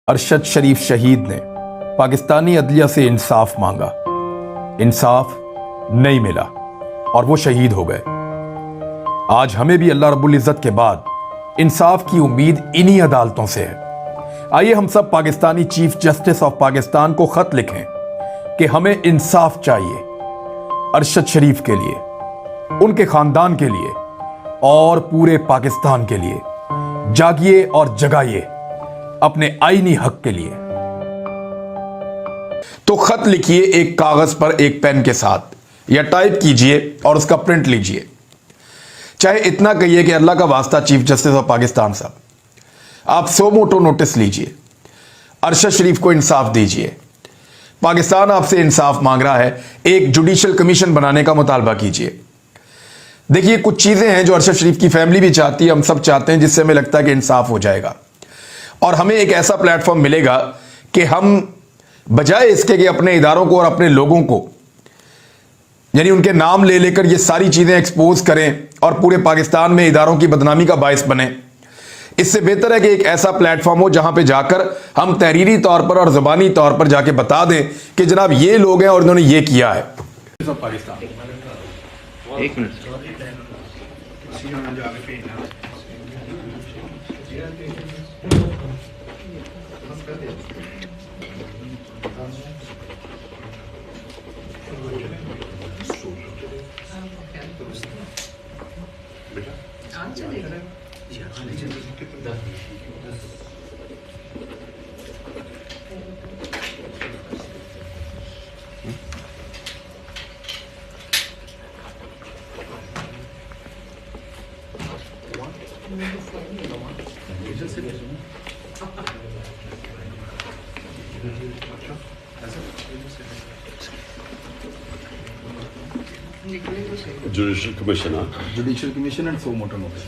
अरशद शरीफ शहीद ने पाकिस्तानी अदलिया से इंसाफ मांगा, इंसाफ नहीं मिला और वो शहीद हो गए। आज हमें भी अल्लाह रब्बुल इज़्ज़त के बाद इंसाफ की उम्मीद इन्हीं अदालतों से है। आइए हम सब Pakistani chief justice of Pakistan को खत लिखें कि हमें इंसाफ चाहिए, अरशद शरीफ के लिए, उनके खानदान के लिए और पूरे पाकिस्तान के लिए। जागिए और जगाइए अपने आईनी हक के लिए। तो खत लिखिए एक कागज पर एक पेन के साथ, या टाइप कीजिए और उसका प्रिंट लीजिए। चाहे इतना कहिए कि अल्लाह का वास्ता चीफ जस्टिस ऑफ पाकिस्तान साहब, आप सो मोटो नोटिस लीजिए, अरशद शरीफ को इंसाफ दीजिए। पाकिस्तान आपसे इंसाफ मांग रहा है, एक जुडिशल कमीशन बनाने का मुतालबा कीजिए। देखिए, कुछ चीजें हैं जो अरशद शरीफ की फैमिली भी चाहती है, हम सब चाहते हैं, जिससे हमें लगता है कि इंसाफ हो जाएगा और हमें एक ऐसा प्लेटफॉर्म मिलेगा कि हम बजाय इसके कि अपने इदारों को और अपने लोगों को, यानी उनके नाम ले लेकर ये सारी चीजें एक्सपोज करें और पूरे पाकिस्तान में इदारों की बदनामी का बायस बने, इससे बेहतर है कि एक ऐसा प्लेटफॉर्म हो जहां पे जाकर हम तहरीरी तौर पर और ज़बानी तौर पर जाके बता दें कि जनाब ये लोग हैं और इन्होंने ये किया है। एक minute Judicial Commission, huh? Judicial Commission and so motor notice.